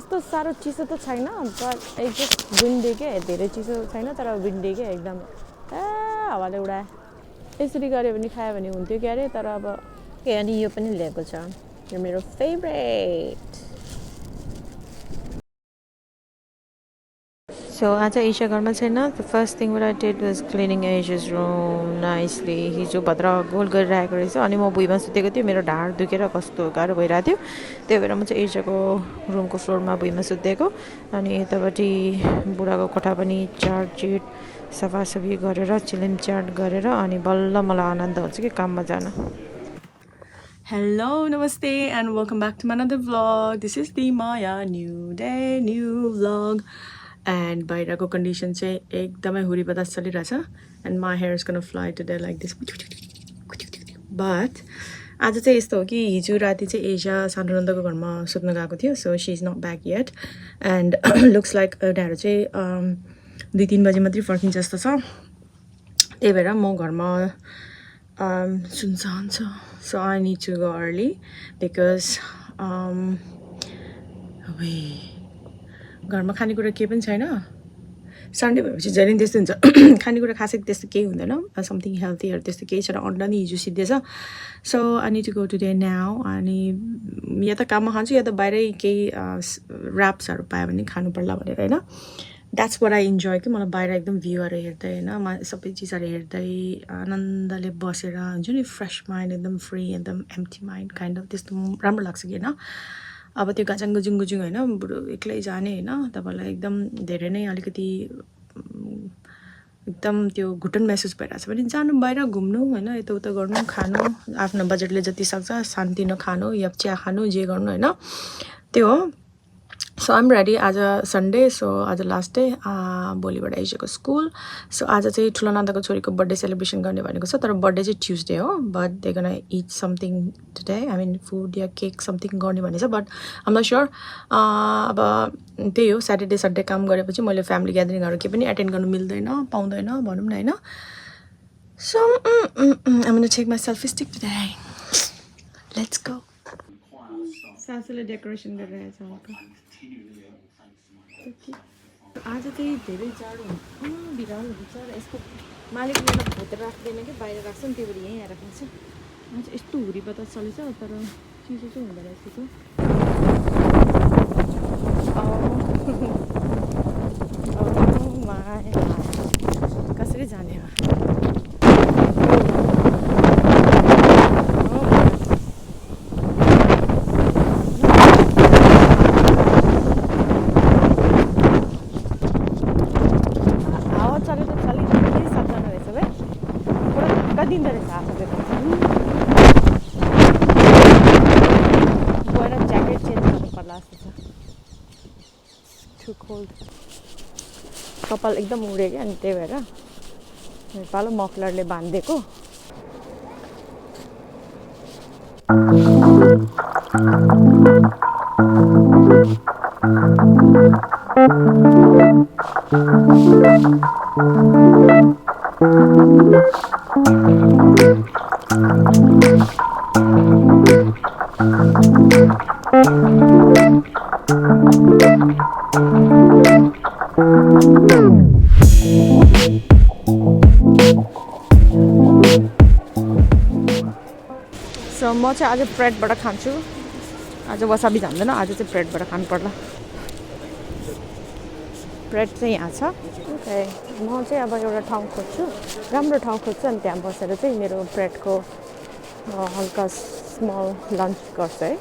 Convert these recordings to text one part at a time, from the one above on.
यस्तो साह्रो चिसो त छैन बट एक जस्ट विन्डी के धेरै चिसो छैन तर विन्डी के एकदम हावाले उडाए यसरी गऱ्यो भने खायो भने हुन्थ्यो के अरे तर अब के अनि यो पनि ल्याएको छ यो मेरो फेभरेट So आज ईशा घरमा छैन the first thing what I did was cleaning Aisha's room nicely हिजो भद्र गोल गरिरहेको रहेछ अनि म भुइँमा सुतेको थिएँ मेरो ढाड दुखेर कस्तो गाह्रो भइरहेको थियो त्यही भएर म चाहिँ एसियाको रुमको फ्लोरमा भुइँमा सुतेको अनि यतापट्टि बुढाको कोठा पनि चाटचिट सफासफी गरेर चिलिम चाट गरेर अनि बल्ल मलाई आनन्द हुन्छ कि काममा जान Hello, namaste and welcome back to my another vlog. This is Dmaya, new day, new vlog. And बाहिरको कन्डिसन चाहिँ एकदमै हुरी बतास चलिरहेछ and my hair is gonna fly today like this. But आज चाहिँ यस्तो हो कि हिजो राति चाहिँ एसिया सानुनन्दको घरमा सुत्न गएको थियो so she is not back yet and looks like उनीहरू चाहिँ 2-3 बजे मात्रै फर्किन्छ जस्तो छ त्यही भएर म घरमा सुनसान छ so I need to go early because घरमा खानेकुरा केही पनि छैन सन्डे भएपछि जहिले पनि त्यस्तो हुन्छ खानेकुरा खासै त्यस्तो केही हुँदैन समथिङ हेल्थीहरू त्यस्तो केही छैन अन्डा नि हिजो सिद्धिएछ so I need to go today now अनि या त काममा खान्छु या त बाहिरै केही ऱ्याप्सहरू पायो भने खानु पर्ला भनेर होइन द्याट्स वाट आई इन्जोय कि मलाई बाहिर एकदम भ्यूहरू हेर्दै होइन सबै चिजहरू हेर्दै आनन्दले बसेर हुन्छ नि फ्रेस माइन्ड एकदम फ्री एकदम एम्टी माइन्ड काइन्ड अफ त्यस्तो राम्रो लाग्छ कि होइन अब त्यो गाजाङ गुजुङ गुजुङ होइन बुढो एक्लै जाने होइन तपाईँलाई एकदम धेरै नै अलिकति एकदम त्यो घुटन महसुस भइरहेको छ भने जानु बाहिर घुम्नु होइन यताउता गर्नु खानु आफ्नो बजेटले जति सक्छ शान्ति नखानु या चिया खानु जे गर्नु होइन त्यो हो सो आइम रेडी आज सन्डे सो आज लास्ट डे भोलिबाट एसियाको स्कुल सो आज चाहिँ ठुलो नन्दाको छोरीको बर्थडे सेलिब्रेसन गर्ने भनेको छ तर बर्थडे चाहिँ ट्युसडे हो but they gonna eat something today I mean food या केक समथिङ गर्ने भनेछ बट आम नट स्योर अब त्यही हो स्याटरडे सन्डे काम गरेपछि मैले फ्यामिली ग्यादरिङहरू केही पनि एटेन्ड गर्नु मिल्दैन पाउँदैन भनौँ न होइन so I am take my selfie stick today let's go सासूले डेकोरेसन गरिरहेछ हल्का आज चाहिँ धेरै जाडो बिरालो हुन्छ र यसको मालिकले भोटेर राख्दैन कि बाहिर राख्छ नि त्यही भएर यहीँ आएर खान्छ आज यस्तो हुरी बतास चलेछ तर चिसो चाहिँ हुँदो रहेछ त्यो कसरी जाने कपाल एकदम उड्यो क्या अनि त्यही भएर नेपाल मफलरले बाँधिदिएको सो म चाहिँ आज ब्रेडबाट खान्छु आज वसाबी जान्दैन आज चाहिँ ब्रेडबाट खानु पर्ला ब्रेड चाहिँ यहाँ छ ओके म चाहिँ अब एउटा ठाउँ खोज्छु राम्रो ठाउँ खोज्छु अनि त्यहाँ बसेर चाहिँ मेरो ब्रेडको हल्का स्मल लन्च गर्छु है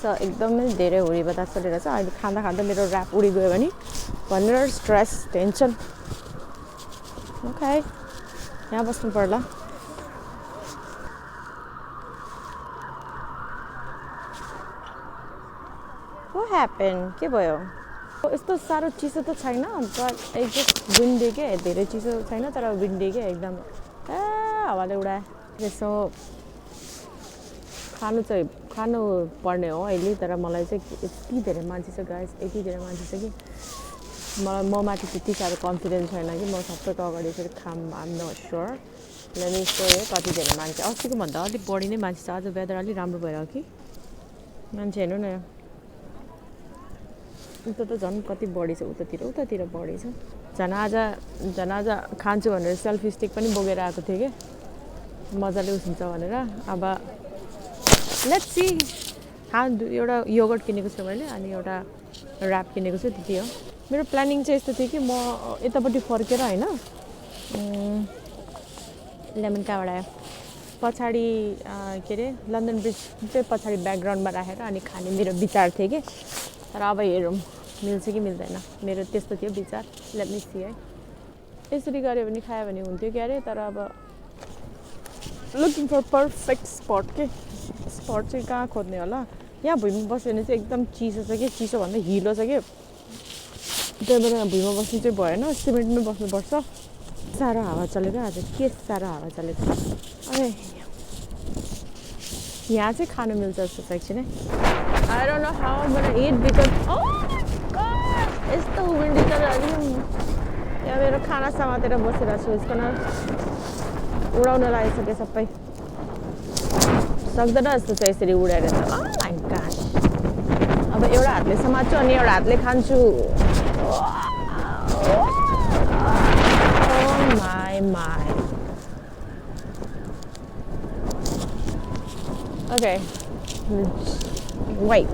सो एकदमै धेरै हुरी बतास चलिरहेछ अहिले खाँदा खाँदा मेरो ऱ्याप उडी गयो भने भनेर स्ट्रेस टेन्सन ओके यहाँ बस्नु पर्ला What happened? के भयो यस्तो साह्रो चिसो त छैन बट एक जस्ट विन्डी के धेरै चिसो छैन तर विन्डी के एकदम हावाले उडाए यसो खानु पर्ने हो अहिले तर मलाई चाहिँ यति धेरै मान्छे छ गाइस यति धेरै मान्छे छ कि मलाई म माथि त्यति साह्रो कन्फिडेन्स छैन कि म सबैको अगाडि फेरि खाम आम नट स्योर लेमिसको कति धेरै मान्छे अस्तिको भन्दा अलिक बढी नै मान्छे छ आज वेदर अलिक राम्रो भएर हो कि मान्छे हेर्नु न उता त झन् कति बढी छ उतातिर बढी छ झन् आज खान्छु भनेर सेल्फी स्टिक पनि बोकेर आएको थिएँ कि मजाले उसिन्छ भनेर अब लेट्स सी एउटा योगर्ट किनेको छु मैले अनि एउटा ऱ्याप किनेको छु त्यति हो मेरो प्लानिङ चाहिँ यस्तो थियो कि म यतापट्टि फर्केर होइन लेमन कहाँबाट आयो पछाडि के अरे लन्डन ब्रिज चाहिँ पछाडि ब्याकग्राउन्डमा राखेर अनि खाने मेरो विचार थियो कि तर अब हेरौँ मिल्छ कि मिल्दैन मेरो त्यस्तो थियो विचार लेट मी सी है यसरी गऱ्यो भने खायो भने हुन्थ्यो क्या अरे तर अब लुकिङ फर पर्फेक्ट स्पट के स्पट चाहिँ कहाँ खोज्ने होला यहाँ भुइँमा बस्यो भने चाहिँ एकदम चिसो छ कि चिसो भन्दा हिलो छ कि त्यही भएर भुइँमा बस्नु चाहिँ भएन सिमेन्टमै बस्नुपर्छ साह्रो हावा चलेको आज के साह्रो हावा चलेको अरे यहाँ चाहिँ खानु मिल्छ जस्तो छ एकछिन I don't know how I'm gonna eat because oh my god यस्तो विन्डी छ यहाँ मेरो खाना समातेर बसिरहेको छु यसको उडाउन लागिसक्यो सबै सक्दैन जस्तो छ यसरी उडाएर त oh my gosh अब एउटा हातले समात्छु अनि एउटा हातले खान्छु my okay wait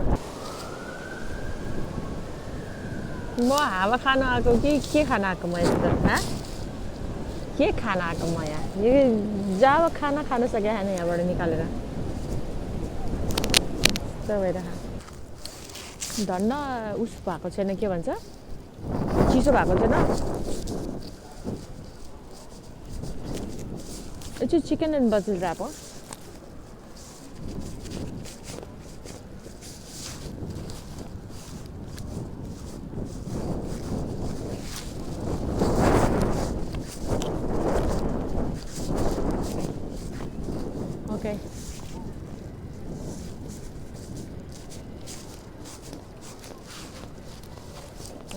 म हावा खान आएको कि के खान आएको म यस्तो के खान आएको म यहाँ यो जब खाना खान सके होइन यहाँबाट निकालेर यस्तो भइरहेको धन्न उस भएको छैन के भन्छ चिसो भएको छैन यो चाहिँ चिकन एन्ड बजिल ऱ्याप हो ओके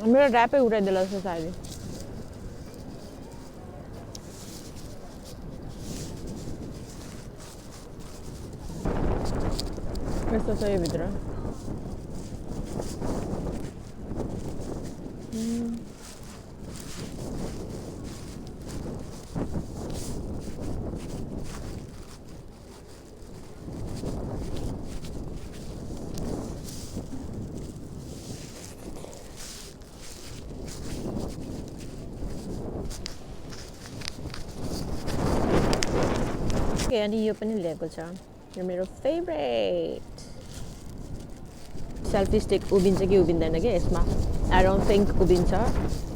मेरो ऱ्यापै उडाइदिएला जस्तो छ अहिले यस्तो छ यो भित्र अनि यो पनि ल्याएको छ यो मेरो फेभरेट सेल्फी स्टिक उभिन्छ कि उभिँदैन कि यसमा आई डोन्ट थिङ्क उभिन्छ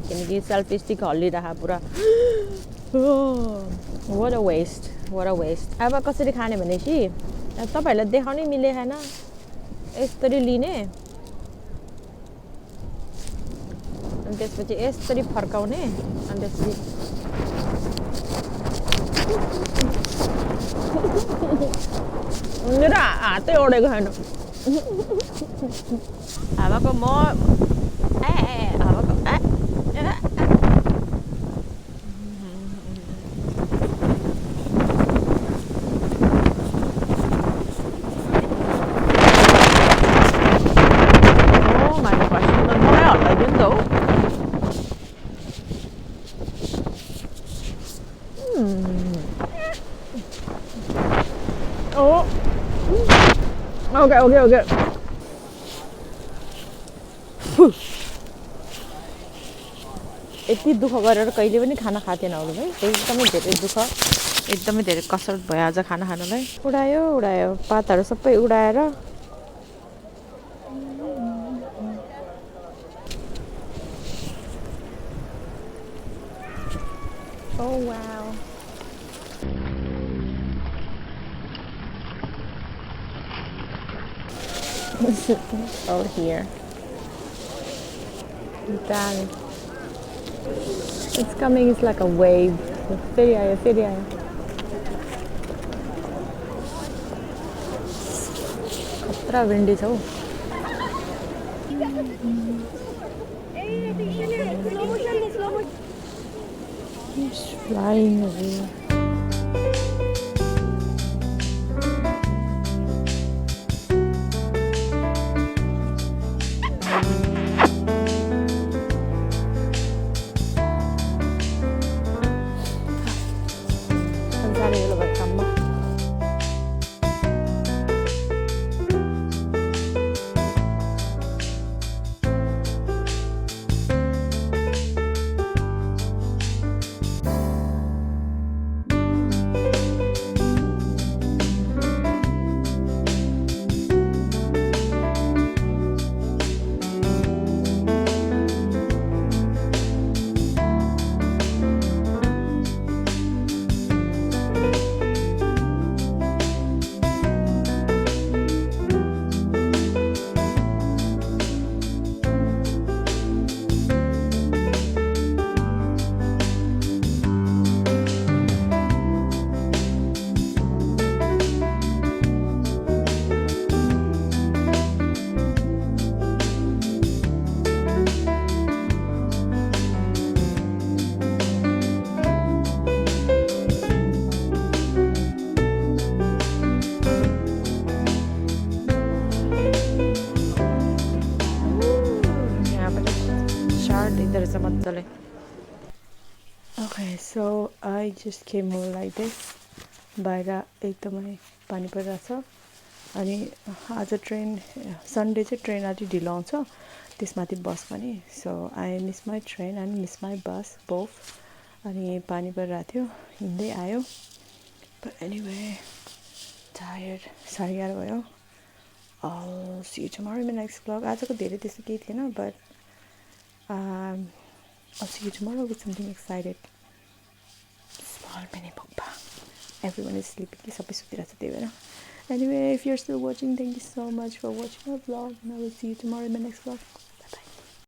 किनकि सेल्फी स्टिक हल्लिरहेको पुरा what a waste अब कसरी खाने भनेपछि तपाईँहरूलाई देखाउनै मिलेन यसरी लिने अनि त्यसपछि यसरी फर्काउने अनि त्यसपछि मेरो हातै ओडेको छैन हावाको म हावाको Okay. यति दुःख गरेर कहिले पनि खाना खाथेन होला है एकदमै धेरै दुःख एकदमै धेरै कसरत भयो आज खाना खानलाई उडायो पातहरू सबै उडाएर Oh wow. Out here. Damn it. It's coming, it's like a wave. फेरि आयो खतरा विन्डी छ हौ It's flying away. साह्रै बेला भयो काममा रहेछ मजाले okay so I just came home like this बाहिर एकदमै पानी परिरहेछ अनि आज ट्रेन सन्डे चाहिँ ट्रेन अलिक ढिलो आउँछ त्यसमाथि बस पनि so I miss my train and miss my bus both अनि पानी परिरहेको थियो हिँड्दै आयो बट एनिवे टायर्ड 11:30 भयो I'll see you tomorrow in my next vlog आजको धेरै त्यस्तो केही थिएन but I'll see you tomorrow with something excited. Small mini mukbang. Everyone is sleeping. Sabai sutiracha त्यही भएर. Anyway, if you're still watching, thank you so much for watching my vlog. And I will see you tomorrow in my next vlog.